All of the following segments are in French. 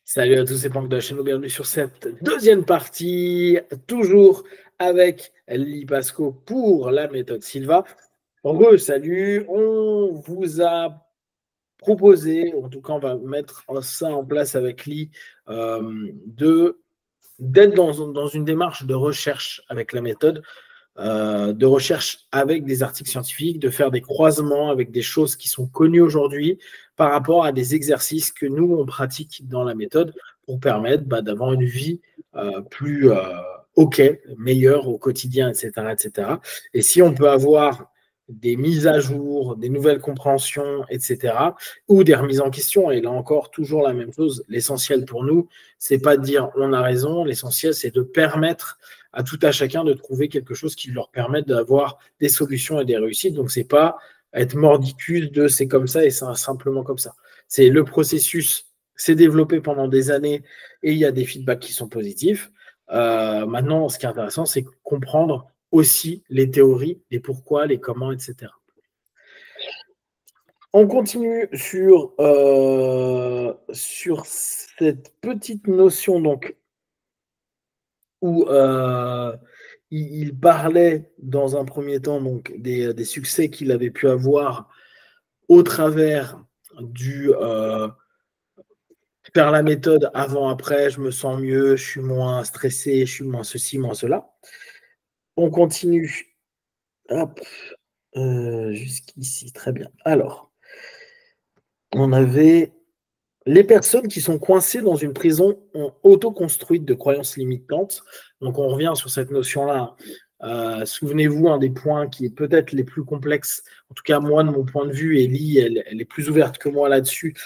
Salut à tous, c'est Pank de la chaîne, bienvenue sur cette deuxième partie, toujours avec Lee Pasco pour la méthode Silva. Salut, on vous a proposé, en tout cas on va mettre ça en place avec Lee, d'être dans une démarche de recherche avec la méthode, de recherche avec des articles scientifiques, de faire des croisements avec des choses qui sont connues aujourd'hui par rapport à des exercices que nous, on pratique dans la méthode pour permettre d'avoir une vie plus OK, meilleure au quotidien, etc., etc. Et si on peut avoir des mises à jour, des nouvelles compréhensions, etc., ou des remises en question, et là encore, toujours la même chose, l'essentiel pour nous, c'est pas de dire on a raison, l'essentiel, c'est de permettre à tout à chacun de trouver quelque chose qui leur permette d'avoir des solutions et des réussites. Donc, c'est pas être mordicus de c'est comme ça et c'est simplement comme ça. C'est le processus s'est développé pendant des années et il y a des feedbacks qui sont positifs. Maintenant, ce qui est intéressant, c'est comprendre aussi les théories, les pourquoi, les comment, etc. On continue sur cette petite notion donc où il parlait dans un premier temps donc, des succès qu'il avait pu avoir au travers du faire la méthode avant-après, je me sens mieux, je suis moins stressé, je suis moins ceci, moins cela. On continue. Hop. Jusqu'ici, très bien. Alors, on avait les personnes qui sont coincées dans une prison auto-construite de croyances limitantes. Donc, on revient sur cette notion-là. Souvenez-vous, un des points qui est peut-être les plus complexes, en tout cas moi de mon point de vue, Ellie, elle est plus ouverte que moi là-dessus,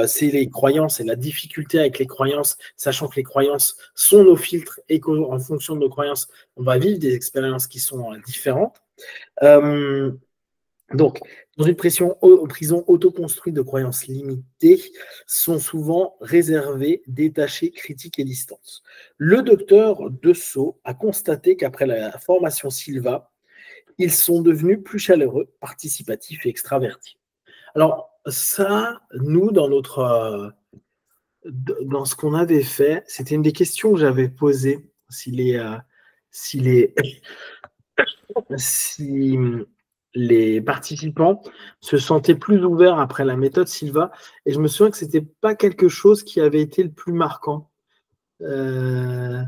c'est les croyances et la difficulté avec les croyances, sachant que les croyances sont nos filtres et qu'en fonction de nos croyances, on va vivre des expériences qui sont différentes. Donc, dans une prison autoconstruite de croyances limitées, sont souvent réservées, détachées, critiques et distantes. Le docteur Dessau a constaté qu'après la formation Silva, ils sont devenus plus chaleureux, participatifs et extravertis. Alors, ça, nous, dans ce qu'on avait fait, c'était une des questions que j'avais posées, si les participants se sentaient plus ouverts après la méthode Silva. Et je me souviens que ce n'était pas quelque chose qui avait été le plus marquant. Ah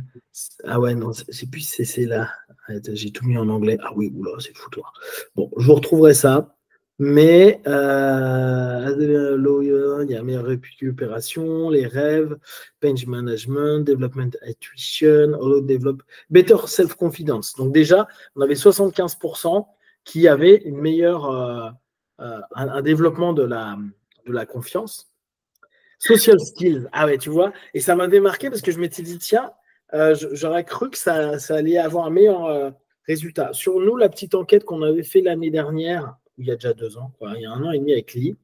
ouais, non, je ne sais plus si c'est là. J'ai tout mis en anglais. Ah oui, oula, c'est le foutoir. Bon, je vous retrouverai ça. Mais il y a meilleure récupération, les rêves, page management, development intuition, develop, better self-confidence. Donc déjà, on avait 75% qui avaient une meilleure, un développement de la confiance. Social skills, ah ouais, tu vois, et ça m'avait marqué parce que je m'étais dit, tiens, j'aurais cru que ça allait avoir un meilleur résultat. Sur nous, la petite enquête qu'on avait fait l'année dernière, il y a déjà 2 ans, quoi, il y a 1 an et demi avec Lee,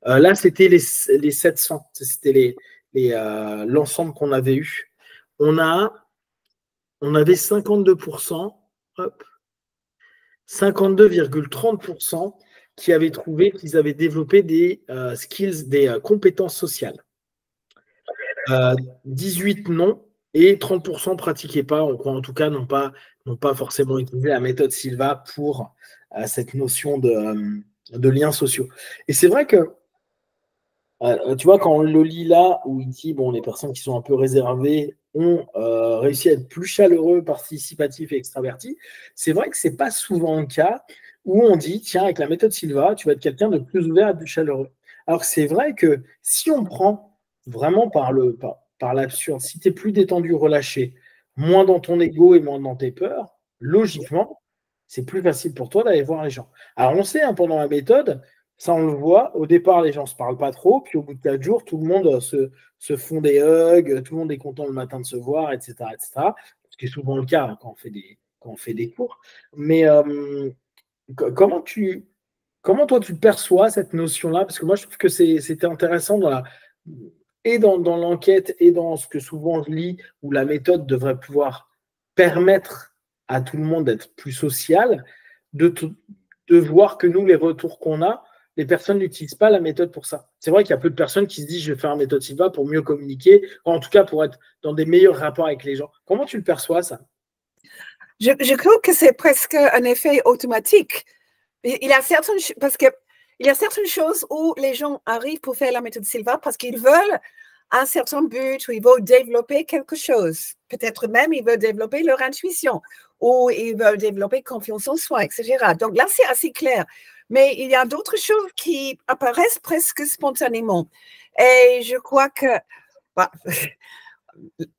là, c'était les 700, c'était l'ensemble qu'on avait eu. On avait 52%, hop, 52,30% qui avaient trouvé qu'ils avaient développé des skills, des compétences sociales. 18 non et 30% ne pratiquaient pas, en tout cas n'ont pas forcément utilisé la méthode Silva pour cette notion de liens sociaux. Et c'est vrai que, tu vois, quand on le lit là, où il dit, bon, les personnes qui sont un peu réservées ont réussi à être plus chaleureux, participatifs et extravertis, c'est vrai que ce n'est pas souvent le cas où on dit, tiens, avec la méthode Silva, tu vas être quelqu'un de plus ouvert et plus chaleureux. Alors c'est vrai que si on prend vraiment par l'absurde, si tu es plus détendu, relâché, moins dans ton ego et moins dans tes peurs, logiquement, c'est plus facile pour toi d'aller voir les gens. Alors on sait, hein, pendant la méthode, ça, on le voit. Au départ, les gens ne se parlent pas trop. Puis au bout de 4 jours, tout le monde se font des hugs. Tout le monde est content le matin de se voir, etc., etc. Ce qui est souvent le cas, hein, quand on fait des cours. Mais comment toi, tu perçois cette notion-là? Parce que moi, je trouve que c'était intéressant et dans l'enquête et dans ce que souvent je lis, où la méthode devrait pouvoir permettre à tout le monde d'être plus social, de voir que nous, les retours qu'on a, les personnes n'utilisent pas la méthode pour ça. C'est vrai qu'il y a peu de personnes qui se disent je vais faire la méthode Silva pour mieux communiquer, ou en tout cas pour être dans des meilleurs rapports avec les gens. Comment tu le perçois, ça? Je crois que c'est presque un effet automatique. Il y a certaines, parce que il y a certaines choses où les gens arrivent pour faire la méthode Silva parce qu'ils veulent un certain but, ou ils veulent développer quelque chose. Peut-être même ils veulent développer leur intuition, ou ils veulent développer confiance en soi, etc. Donc là, c'est assez clair. Mais il y a d'autres choses qui apparaissent presque spontanément. Et je crois que, bah,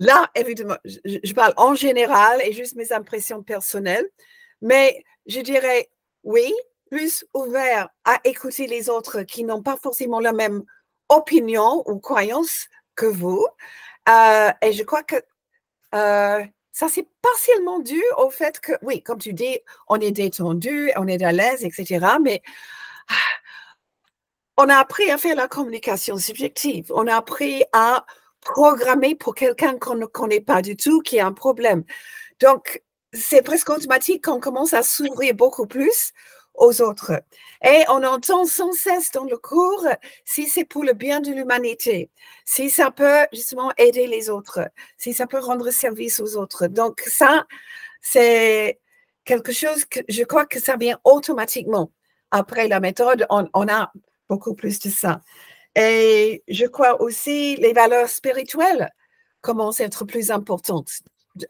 là, évidemment, je parle en général et juste mes impressions personnelles, mais je dirais oui, plus ouvert à écouter les autres qui n'ont pas forcément la même opinion ou croyance que vous. Et je crois que ça, c'est partiellement dû au fait que, oui, comme tu dis, on est détendu, on est à l'aise, etc. Mais on a appris à faire la communication subjective. On a appris à programmer pour quelqu'un qu'on ne connaît pas du tout, qui a un problème. Donc, c'est presque automatique qu'on commence à s'ouvrir beaucoup plus aux autres. Et on entend sans cesse dans le cours si c'est pour le bien de l'humanité, si ça peut justement aider les autres, si ça peut rendre service aux autres. Donc ça, c'est quelque chose que je crois que ça vient automatiquement. Après la méthode, on a beaucoup plus de ça. Et je crois aussi les valeurs spirituelles commencent à être plus importantes.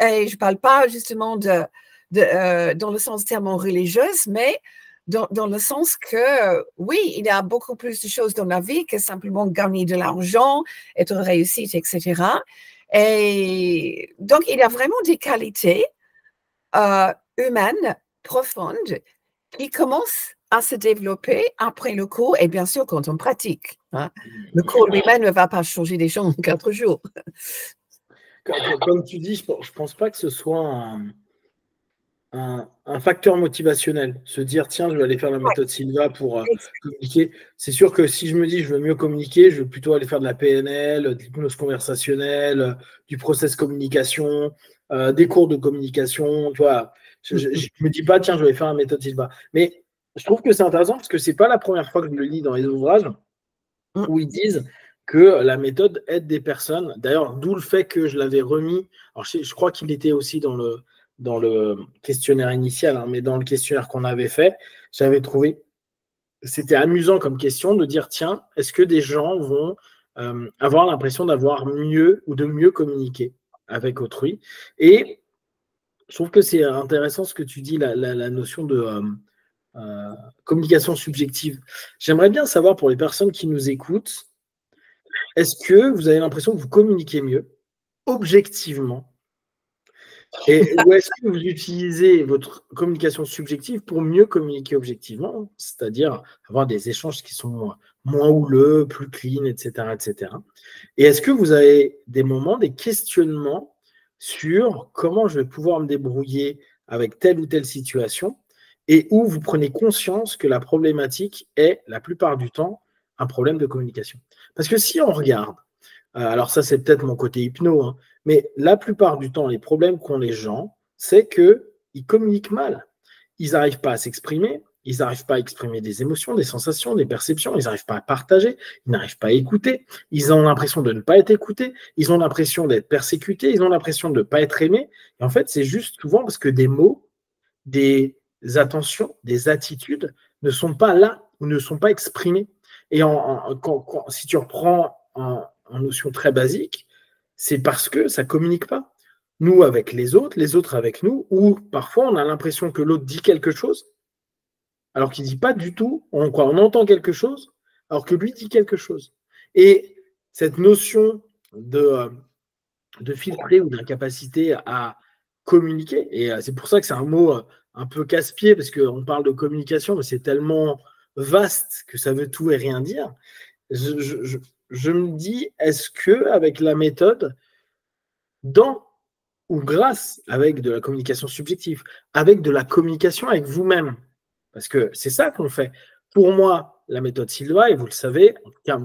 Et je ne parle pas justement dans le sens tellement religieuse, mais dans le sens que, oui, il y a beaucoup plus de choses dans la vie que simplement gagner de l'argent, être réussite, etc. Et donc, il y a vraiment des qualités humaines profondes qui commencent à se développer après le cours et bien sûr quand on pratique. Hein. Le cours lui-même ne va pas changer les gens en 4 jours. Comme tu dis, je ne pense pas que ce soit un facteur motivationnel. Se dire, tiens, je vais aller faire la méthode Silva pour communiquer. C'est sûr que si je me dis, je veux mieux communiquer, je vais plutôt aller faire de la PNL, de l'hypnose conversationnelle, du process communication, des cours de communication. Tu vois, je ne me dis pas, tiens, je vais faire la méthode Silva. Mais je trouve que c'est intéressant parce que ce n'est pas la première fois que je le lis dans les ouvrages où ils disent que la méthode aide des personnes. D'ailleurs, d'où le fait que je l'avais remis. Alors, je crois qu'il était aussi dans le questionnaire initial, hein, mais dans le questionnaire qu'on avait fait, j'avais trouvé, c'était amusant comme question de dire, tiens, est-ce que des gens vont avoir l'impression d'avoir mieux ou de mieux communiquer avec autrui? Et je trouve que c'est intéressant ce que tu dis, la notion de communication subjective. J'aimerais bien savoir pour les personnes qui nous écoutent, est-ce que vous avez l'impression que vous communiquez mieux, objectivement, ou est-ce que vous utilisez votre communication subjective pour mieux communiquer objectivement, c'est-à-dire avoir des échanges qui sont moins houleux, plus clean, etc., etc. Et est-ce que vous avez des moments, des questionnements sur comment je vais pouvoir me débrouiller avec telle ou telle situation et où vous prenez conscience que la problématique est, la plupart du temps, un problème de communication? Parce que si on regarde, alors ça c'est peut-être mon côté hypno, hein, mais la plupart du temps, les problèmes qu'ont les gens, c'est qu'ils communiquent mal. Ils n'arrivent pas à s'exprimer, ils n'arrivent pas à exprimer des émotions, des sensations, des perceptions, ils n'arrivent pas à partager, ils n'arrivent pas à écouter, ils ont l'impression de ne pas être écoutés, ils ont l'impression d'être persécutés, ils ont l'impression de ne pas être aimés. Et en fait, c'est juste souvent parce que des mots, des attentions, des attitudes ne sont pas là ou ne sont pas exprimées. Et si tu reprends en notion très basique, c'est parce que ça ne communique pas. Nous avec les autres avec nous, ou parfois on a l'impression que l'autre dit quelque chose, alors qu'il ne dit pas du tout, on entend quelque chose, alors que lui dit quelque chose. Et cette notion de filtrer ou d'incapacité à communiquer, et c'est pour ça que c'est un mot un peu casse-pied, parce qu'on parle de communication, mais c'est tellement vaste que ça veut tout et rien dire. Je me dis, est-ce qu'avec la méthode, ou grâce avec de la communication subjective, avec de la communication avec vous-même, parce que c'est ça qu'on fait. Pour moi, la méthode Silva, et vous le savez, en tout cas,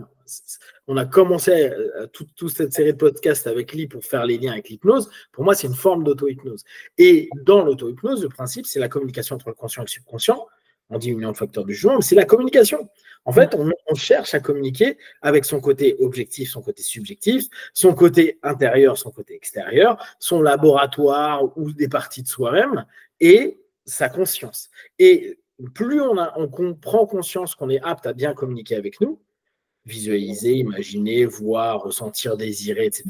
on a commencé toute cette série de podcasts avec Lee pour faire les liens avec l'hypnose. Pour moi, c'est une forme d'auto-hypnose. Et dans l'auto-hypnose, le principe, c'est la communication entre le conscient et le subconscient. On dit union de facteurs du jugement, mais c'est la communication. En fait, on cherche à communiquer avec son côté objectif, son côté subjectif, son côté intérieur, son côté extérieur, son laboratoire ou des parties de soi-même et sa conscience. Et plus on prend conscience qu'on est apte à bien communiquer avec nous, visualiser, imaginer, voir, ressentir, désirer, etc.,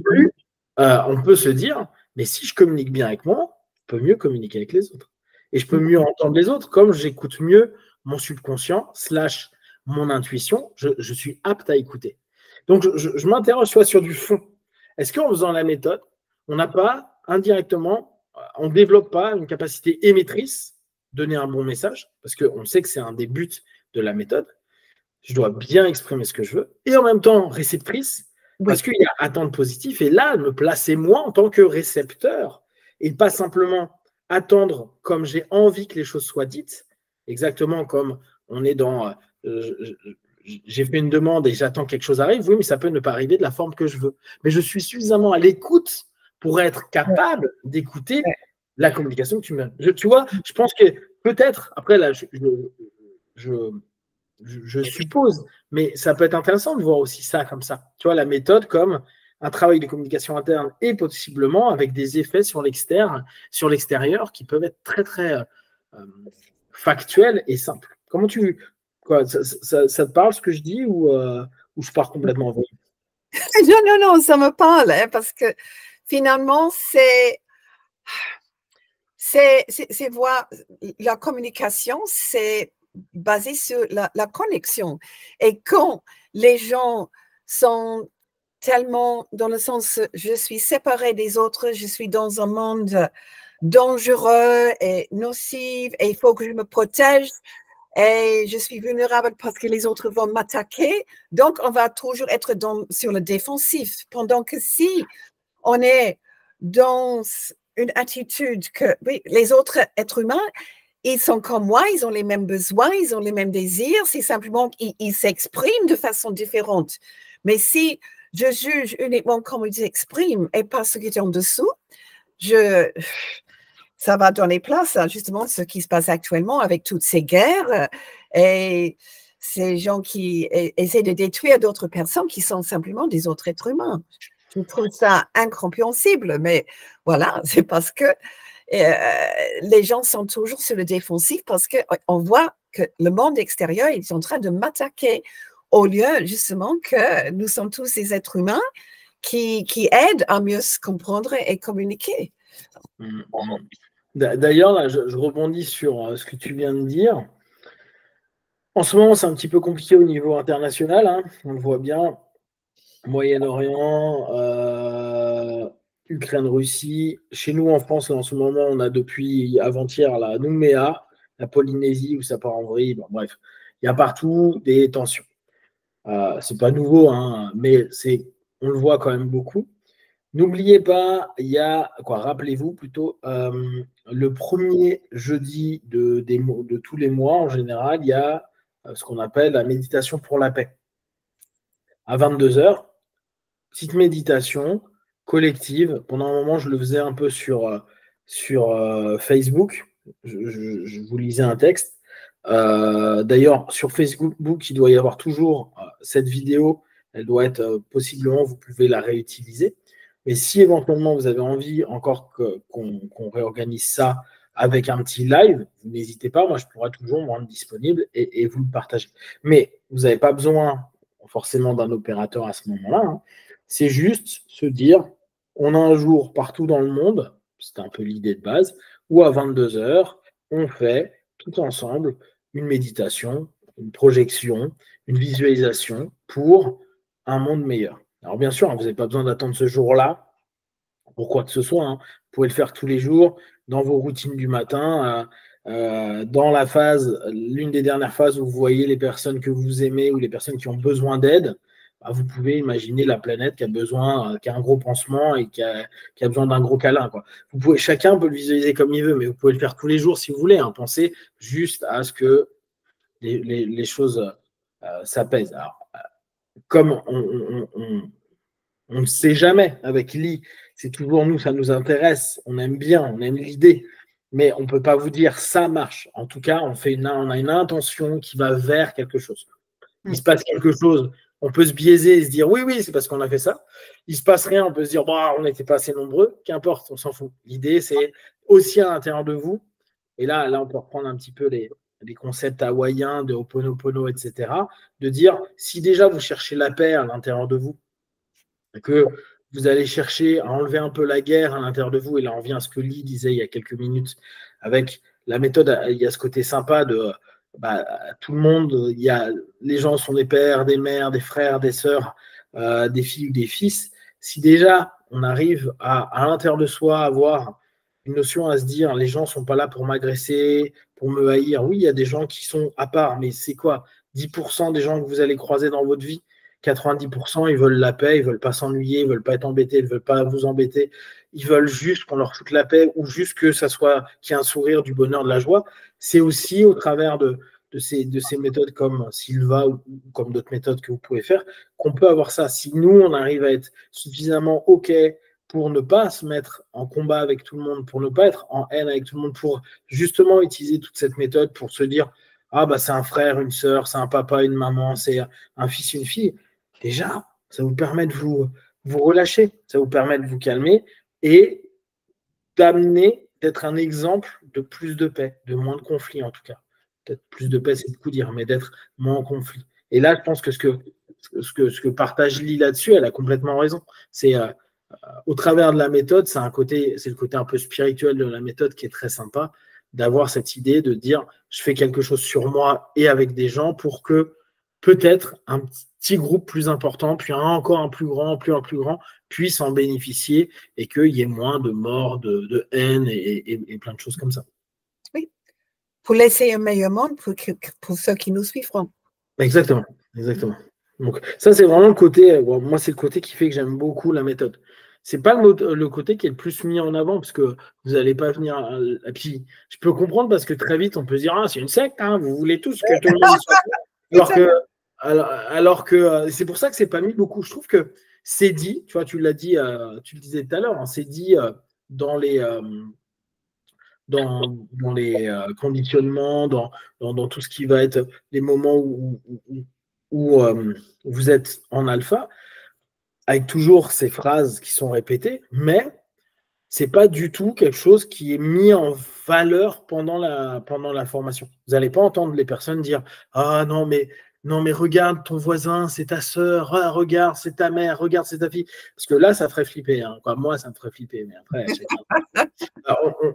plus on peut se dire, mais si je communique bien avec moi, je peux mieux communiquer avec les autres. Et je peux mieux entendre les autres, comme j'écoute mieux mon subconscient / mon intuition, je suis apte à écouter. Donc, je m'interroge soit sur du fond. Est-ce qu'en faisant la méthode, on n'a pas indirectement, on ne développe pas une capacité émettrice, donner un bon message, parce qu'on sait que c'est un des buts de la méthode. Je dois bien exprimer ce que je veux, et en même temps réceptrice, parce qu'il y a attente positive, et là, me placer moi en tant que récepteur, et pas simplement attendre comme j'ai envie que les choses soient dites, exactement comme on est dans j'ai fait une demande et j'attends que quelque chose arrive, oui, mais ça peut ne pas arriver de la forme que je veux. Mais je suis suffisamment à l'écoute pour être capable d'écouter la communication que tu me donnes. Tu vois, je pense que peut-être, après là, je suppose, mais ça peut être intéressant de voir aussi ça comme ça. Tu vois, la méthode comme un travail de communication interne et possiblement avec des effets sur l'extérieur qui peuvent être très, très factuels et simples. Comment ça te parle ce que je dis ou je pars complètement en vrille? Non, ça me parle parce que finalement, voir la communication, c'est basé sur la connexion. Et quand les gens sont tellement dans le sens, je suis séparée des autres, je suis dans un monde dangereux et nocif et il faut que je me protège et je suis vulnérable parce que les autres vont m'attaquer. Donc, on va toujours être sur le défensif. Pendant que si on est dans une attitude que oui, les autres êtres humains, ils sont comme moi, ils ont les mêmes besoins, ils ont les mêmes désirs, c'est simplement qu'ils s'expriment de façon différente. Mais si je juge uniquement comment ils s'expriment et pas ce qui est en dessous, ça va donner place à justement ce qui se passe actuellement avec toutes ces guerres et ces gens qui essaient de détruire d'autres personnes qui sont simplement des autres êtres humains. Je trouve ça incompréhensible, mais voilà, c'est parce que les gens sont toujours sur le défensif parce qu'on voit que le monde extérieur est en train de m'attaquer au lieu justement que nous sommes tous des êtres humains qui aident à mieux se comprendre et communiquer. D'ailleurs, là, je rebondis sur ce que tu viens de dire. En ce moment, c'est un petit peu compliqué au niveau international, hein. On le voit bien. Moyen-Orient, Ukraine, Russie. Chez nous, en France, là, en ce moment, on a depuis avant-hier la Nouméa, la Polynésie, où ça part en vrille. Bon, bref, il y a partout des tensions. C'est pas nouveau, hein, mais on le voit quand même beaucoup. N'oubliez pas, rappelez-vous plutôt, le premier jeudi de tous les mois, en général, il y a ce qu'on appelle la méditation pour la paix. À 22h, petite méditation collective. Pendant un moment, je le faisais un peu sur Facebook. Je vous lisais un texte. D'ailleurs, sur Facebook, il doit y avoir toujours cette vidéo. Elle doit être possiblement, vous pouvez la réutiliser. Mais si éventuellement vous avez envie encore qu'on réorganise ça avec un petit live, vous n'hésitez pas. Moi, je pourrais toujours me rendre disponible et vous le partager. Mais vous n'avez pas besoin forcément d'un opérateur à ce moment-là, hein. C'est juste se dire, on a un jour partout dans le monde, c'est un peu l'idée de base, où à 22h, on fait tout ensemble une méditation, une projection, une visualisation pour un monde meilleur. Alors bien sûr, vous n'avez pas besoin d'attendre ce jour-là pour quoi que ce soit, hein. Vous pouvez le faire tous les jours dans vos routines du matin, dans l'une des dernières phases où vous voyez les personnes que vous aimez ou les personnes qui ont besoin d'aide. Vous pouvez imaginer la planète qui a un gros pansement et qui a besoin d'un gros câlin, quoi. Chacun peut le visualiser comme il veut, mais vous pouvez le faire tous les jours si vous voulez, hein. Pensez juste à ce que les choses s'apaisent. Alors, comme on ne sait jamais avec Lee, c'est toujours nous, ça nous intéresse, on aime bien, on aime l'idée, mais on ne peut pas vous dire ça marche. En tout cas, on a une intention qui va vers quelque chose. Il se passe quelque chose, on peut se biaiser et se dire oui, c'est parce qu'on a fait ça. Il se passe rien, on peut se dire on n'était pas assez nombreux, qu'importe, on s'en fout. L'idée, c'est aussi à l'intérieur de vous, et là, on peut reprendre un petit peu les concepts hawaïens de Ho'oponopono, etc., de dire si déjà vous cherchez la paix à l'intérieur de vous, que vous allez chercher à enlever un peu la guerre à l'intérieur de vous, et là on vient à ce que Lee disait il y a quelques minutes, avec la méthode, il y a ce côté sympa de tout le monde, les gens sont des pères, des mères, des frères, des sœurs, des filles ou des fils. Si déjà on arrive à l'intérieur de soi avoir une notion à se dire les gens ne sont pas là pour m'agresser, pour me haïr. Oui, il y a des gens qui sont à part, mais c'est quoi 10% des gens que vous allez croiser dans votre vie, 90%, ils veulent la paix, ils ne veulent pas s'ennuyer, ils ne veulent pas être embêtés, ils ne veulent pas vous embêter, ils veulent juste qu'on leur foute la paix ou juste que ça soit qu'il y ait un sourire, du bonheur, de la joie. C'est aussi au travers de ces méthodes comme Silva ou comme d'autres méthodes que vous pouvez faire qu'on peut avoir ça. Si nous, on arrive à être suffisamment OK pour ne pas se mettre en combat avec tout le monde, pour ne pas être en haine avec tout le monde, pour justement utiliser toute cette méthode pour se dire c'est un frère, une sœur, c'est un papa, une maman, c'est un fils, une fille. Déjà, ça vous permet de vous relâcher, ça vous permet de vous calmer et d'amener, d'être un exemple de plus de paix, de moins de conflits en tout cas. Peut-être plus de paix, c'est beaucoup dire, mais d'être moins en conflit. Et là, je pense que ce que partage Lee là-dessus, elle a complètement raison. C'est au travers de la méthode, c'est le côté un peu spirituel de la méthode qui est très sympa, d'avoir cette idée de dire je fais quelque chose sur moi et avec des gens pour que peut-être un petit groupe plus important, puis encore un plus grand, puisse en bénéficier et qu'il y ait moins de morts, de haine et plein de choses comme ça. Oui, pour laisser un meilleur monde pour ceux qui nous suivront. Exactement. Donc ça, c'est vraiment le côté, moi, c'est le côté qui fait que j'aime beaucoup la méthode. C'est pas le côté qui est le plus mis en avant, parce que vous n'allez pas venir. Et puis, je peux comprendre parce que très vite, on peut se dire c'est une secte, vous voulez tous que tout le monde soit. Alors que c'est pour ça que c'est pas mis beaucoup. Je trouve que c'est dit, tu vois, tu l'as dit, tu le disais tout à l'heure, c'est dit dans les conditionnements, dans tout ce qui va être les moments où vous êtes en alpha, avec toujours ces phrases qui sont répétées, mais c'est pas du tout quelque chose qui est mis en valeur pendant la formation. Vous n'allez pas entendre les personnes dire « Ah non, mais regarde ton voisin, c'est ta sœur, regarde, c'est ta mère, regarde, c'est ta fille. » Parce que là, ça ferait flipper. Moi, ça me ferait flipper, mais après,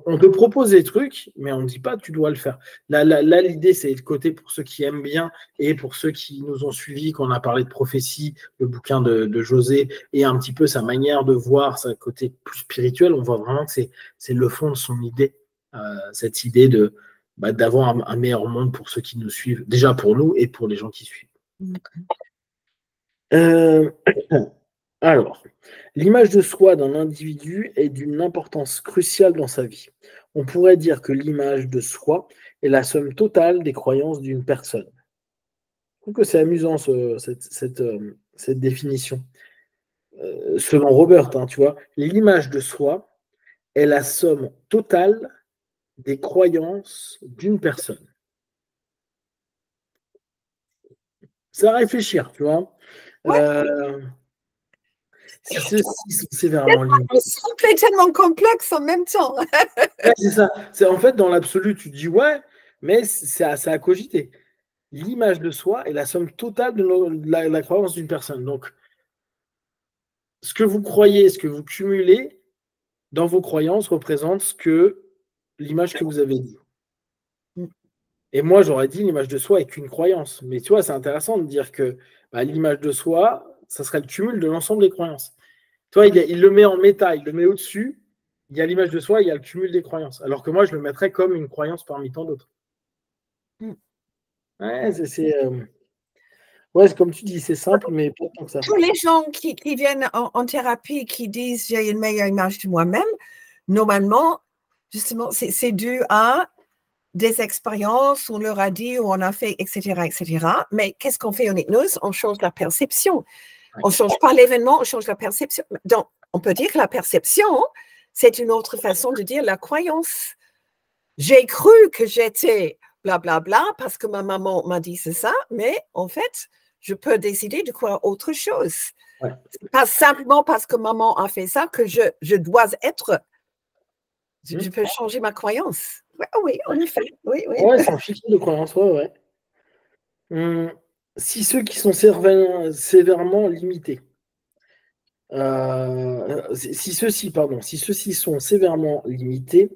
on te propose des trucs, mais on ne dit pas que tu dois le faire. Là, l'idée, c'est le côté pour ceux qui aiment bien et pour ceux qui nous ont suivis, qu'on a parlé de prophétie, le bouquin de José, et un petit peu sa manière de voir, sa côté plus spirituel. On voit vraiment que c'est le fond de son idée, cette idée d'avoir un meilleur monde pour ceux qui nous suivent, déjà pour nous et pour les gens qui suivent. Alors, l'image de soi d'un individu est d'une importance cruciale dans sa vie. On pourrait dire que l'image de soi est la somme totale des croyances d'une personne. Je trouve que c'est amusant cette définition. Selon Robert, tu vois, l'image de soi est la somme totale des croyances d'une personne. C'est à réfléchir, tu vois. C'est vraiment C'est tellement complexe en même temps. C'est ça. En fait, dans l'absolu, tu te dis ouais, mais c'est à cogiter. L'image de soi est la somme totale de la croyance d'une personne. Donc, ce que vous croyez, ce que vous cumulez dans vos croyances représente l'image que vous avez dit. Et moi, j'aurais dit l'image de soi est qu'une croyance. Mais tu vois, c'est intéressant de dire que l'image de soi, ça serait le cumul de l'ensemble des croyances. Tu vois, il le met en méta, il le met au-dessus. Il y a l'image de soi, il y a le cumul des croyances. Alors que moi, je le mettrais comme une croyance parmi tant d'autres. Ouais, c'est comme tu dis, c'est simple, mais pas tant que ça. Tous les gens qui viennent en thérapie, qui disent j'ai une meilleure image de moi-même, normalement, justement, c'est dû à des expériences, on leur a dit, on a fait, etc., etc. Mais qu'est-ce qu'on fait en hypnose? On change la perception. On ne change pas l'événement, on change la perception. Donc, on peut dire que la perception, c'est une autre façon de dire la croyance. j'ai cru que j'étais blablabla parce que ma maman m'a dit c'est ça, mais en fait, je peux décider de croire autre chose. Ouais. Pas simplement parce que maman a fait ça que je dois être. Je peux changer ma croyance. Ouais, oui, en effet. Oui, oui. Ouais, c'est un fichier de croyance, ouais. Si ceux qui sont sévèrement limités, si ceux-ci sont sévèrement limités,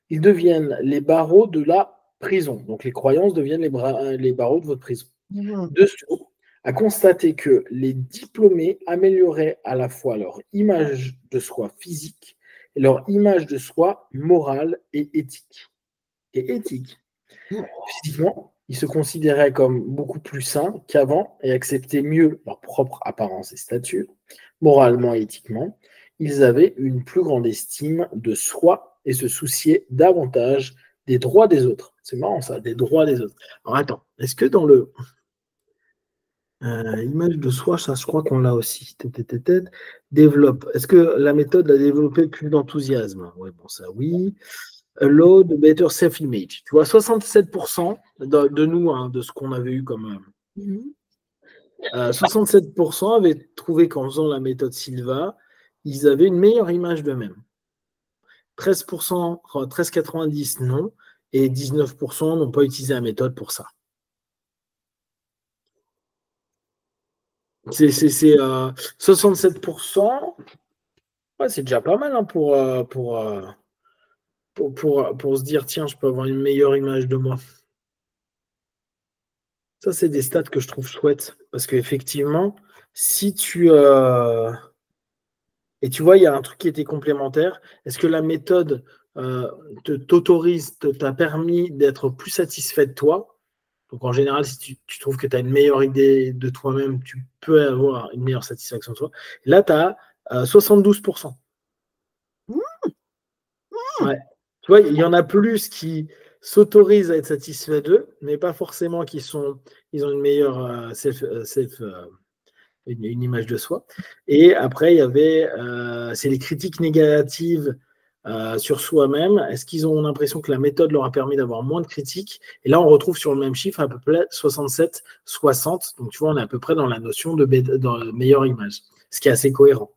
ils deviennent les barreaux de la prison. Donc les croyances deviennent les barreaux de votre prison. Dessous, à constater que les diplômés amélioraient à la fois leur image de soi physique et leur image de soi morale et éthique. Physiquement, ils se considéraient comme beaucoup plus sains qu'avant et acceptaient mieux leur propre apparence et statut. Moralement et éthiquement, ils avaient une plus grande estime de soi et se souciaient davantage des droits des autres. C'est marrant ça, des droits des autres. Alors attends, est-ce que dans le image de soi, ça je crois qu'on l'a aussi. Développe. Est-ce que la méthode a développé plus d'enthousiasme? Oui, bon, ça oui. Allow the better self-image. Tu vois, 67% de nous, hein, de ce qu'on avait eu comme. 67% avaient trouvé qu'en faisant la méthode Silva, ils avaient une meilleure image d'eux-mêmes. 13%, 13,90 non, et 19% n'ont pas utilisé la méthode pour ça. C'est 67%, ouais, c'est déjà pas mal hein, pour se dire tiens, je peux avoir une meilleure image de moi. Ça, c'est des stats que je trouve chouettes. Parce qu'effectivement, si tu. Et tu vois, il y a un truc qui était complémentaire. Est-ce que la méthode t'a permis d'être plus satisfait de toi? Donc, en général, si tu trouves que tu as une meilleure idée de toi-même, tu peux avoir une meilleure satisfaction de toi. Et là, tu as 72%. Ouais. Tu vois, il y en a plus qui s'autorisent à être satisfaits d'eux, mais pas forcément ils ont une meilleure une image de soi. Et après, il y avait c'est les critiques négatives sur soi-même. Est-ce qu'ils ont l'impression que la méthode leur a permis d'avoir moins de critiques? Et là, on retrouve sur le même chiffre à peu près 67-60. Donc, tu vois, on est à peu près dans la notion de meilleure image, ce qui est assez cohérent.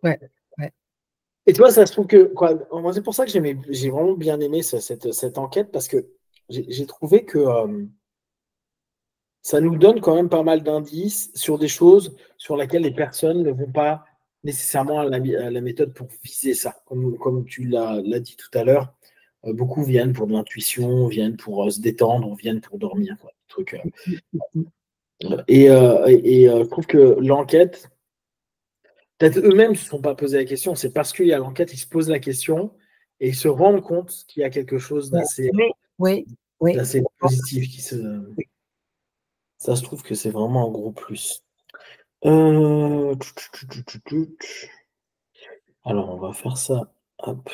Ouais. Et tu vois, ça se trouve que moi, c'est pour ça que j'ai vraiment bien aimé cette enquête parce que j'ai trouvé que ça nous donne quand même pas mal d'indices sur des choses sur lesquelles les personnes ne vont pas nécessairement à la méthode pour viser ça. Comme tu l'as dit tout à l'heure, beaucoup viennent pour de l'intuition, viennent pour se détendre, viennent pour dormir. Et je trouve que l'enquête, peut-être eux-mêmes ne se sont pas posé la question, c'est parce qu'il y a l'enquête, ils se posent la question et ils se rendent compte qu'il y a quelque chose d'assez positif qui se. Ça, je trouve que c'est vraiment un gros plus. Alors, on va faire ça. Hop.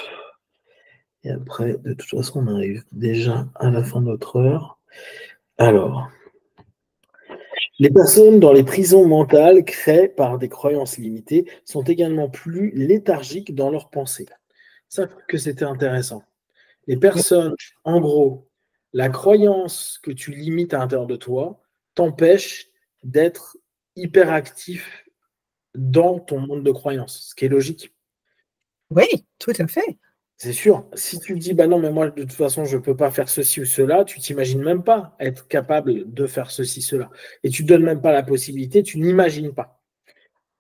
Et après, de toute façon, on arrive déjà à la fin de notre heure. Alors, les personnes dans les prisons mentales créées par des croyances limitées sont également plus léthargiques dans leurs pensées. Ça, je trouve que c'était intéressant. Les personnes, en gros, la croyance que tu limites à l'intérieur de toi t'empêche d'être hyperactif dans ton monde de croyances, ce qui est logique. Oui, tout à fait. C'est sûr. Si tu te dis, bah non, mais moi, de toute façon, je ne peux pas faire ceci ou cela, tu t'imagines même pas être capable de faire ceci, cela. Et tu ne donnes même pas la possibilité, tu n'imagines pas.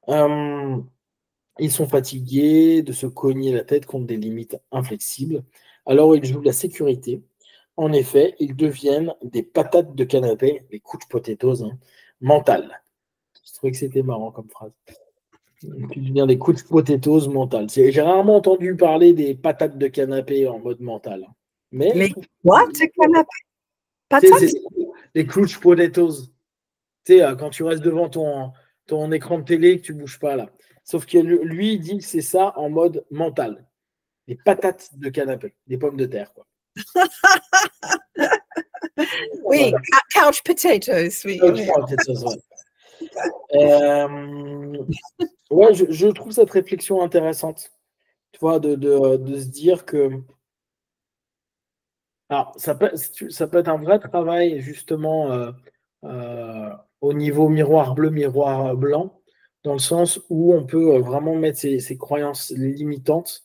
Ils sont fatigués de se cogner la tête contre des limites inflexibles. Alors, ils jouent la sécurité. En effet, ils deviennent des patates de canapé, des couch potatoes mentales. Je trouvais que c'était marrant comme phrase. Tu deviens des couch potatoes mentales. J'ai rarement entendu parler des patates de canapé en mode mental. Mais les what de canapé? Patates? Les couch potatoes. Tu sais, quand tu restes devant ton écran de télé, que tu ne bouges pas là. Sauf que lui, il dit que c'est ça en mode mental. Les patates de canapé, des pommes de terre, quoi. Oui, couch potatoes. Oui, couch potatoes, ouais. Ouais, je trouve cette réflexion intéressante. Tu vois, de se dire que Alors, ça peut être un vrai travail, justement, au niveau miroir bleu, miroir blanc, dans le sens où on peut vraiment mettre ses croyances limitantes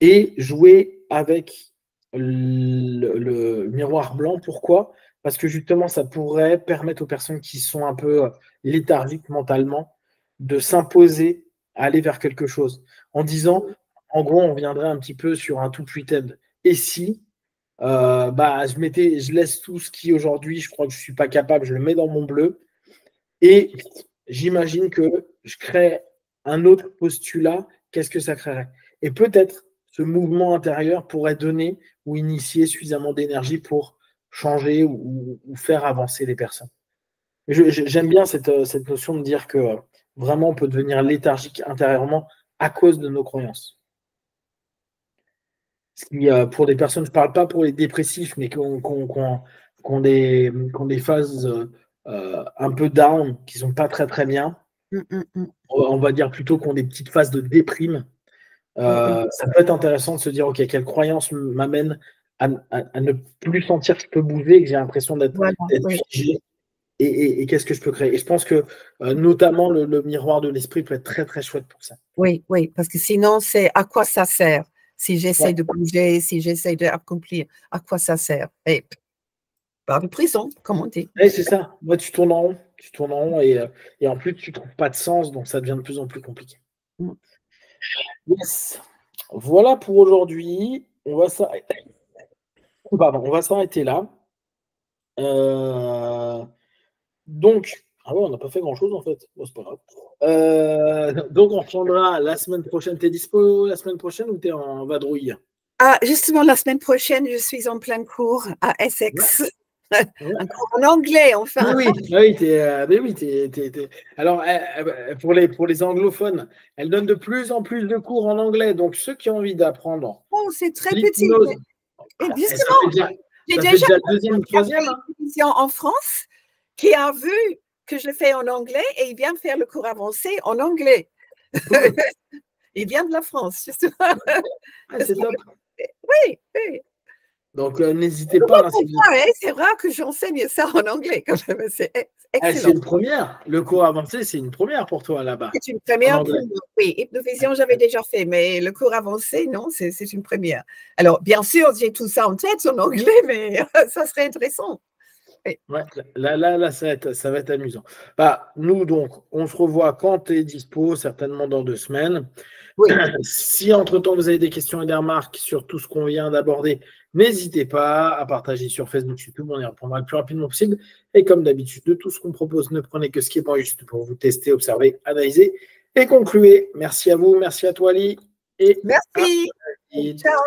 et jouer avec le miroir blanc. Pourquoi? Parce que justement, ça pourrait permettre aux personnes qui sont un peu léthargiques mentalement de s'imposer à aller vers quelque chose. En disant, en gros, on viendrait un petit peu sur un tout putain. Et si je laisse tout ce qui aujourd'hui, je crois que je ne suis pas capable, je le mets dans mon bleu et j'imagine que je crée un autre postulat, qu'est-ce que ça créerait? Et peut-être ce mouvement intérieur pourrait donner ou initier suffisamment d'énergie pour changer ou faire avancer les personnes. J'aime bien cette notion de dire que vraiment on peut devenir léthargique intérieurement à cause de nos croyances. Ce qui, pour des personnes, je ne parle pas pour les dépressifs, mais qui ont des phases un peu down, qui ne sont pas très très bien. On va dire plutôt qu'on des petites phases de déprime. Ça peut être intéressant de se dire, OK, quelle croyance m'amène à ne plus sentir que je peux bouger, que j'ai l'impression d'être figé, et qu'est-ce que je peux créer. Et je pense que notamment le miroir de l'esprit peut être très très chouette pour ça. Oui, parce que sinon, c'est à quoi ça sert? Si j'essaie de bouger, si j'essaie d'accomplir, à quoi ça sert? Et par de prison, comme on dit. Oui, c'est ça. Moi, tu tournes en rond. Tu tournes en rond et en plus, tu ne trouves pas de sens, donc ça devient de plus en plus compliqué. Yes. Voilà pour aujourd'hui. On va s'arrêter. Pardon, on va s'arrêter là. Donc, on n'a pas fait grand-chose en fait. Bon, c'est pas grave. Donc, on reprendra la semaine prochaine. T'es dispo la semaine prochaine ou t'es en vadrouille? Justement, la semaine prochaine, je suis en plein cours à Essex. Un cours en anglais, enfin. Oui, Alors, pour les anglophones, elle donne de plus en plus de cours en anglais. Donc, ceux qui ont envie d'apprendre. Oh, c'est très petit. Et justement, j'ai déjà la deuxième ou troisième. Une en France qui a vu que je le fais en anglais et il vient faire le cours avancé en anglais. Il vient de la France, justement. C'est top. Oui. Donc, n'hésitez pas. C'est rare que j'enseigne ça en anglais, quand même. C'est excellent. C'est une première. Le cours avancé, c'est une première pour toi là-bas. C'est une première pour moi. Oui, hypnovision, j'avais déjà fait, mais le cours avancé, non, c'est une première. Alors, bien sûr, j'ai tout ça en tête en anglais, mais ça serait intéressant. Oui. Ouais, là, ça va être amusant. Nous, donc, on se revoit quand tu es dispo, certainement dans 2 semaines. Oui. Si entre-temps, vous avez des questions et des remarques sur tout ce qu'on vient d'aborder, n'hésitez pas à partager sur Facebook, YouTube, on y répondra le plus rapidement possible. Et comme d'habitude, de tout ce qu'on propose, ne prenez que ce qui est bon juste pour vous tester, observer, analyser et conclure. Merci à vous, merci à toi, Ali. Merci. Ciao.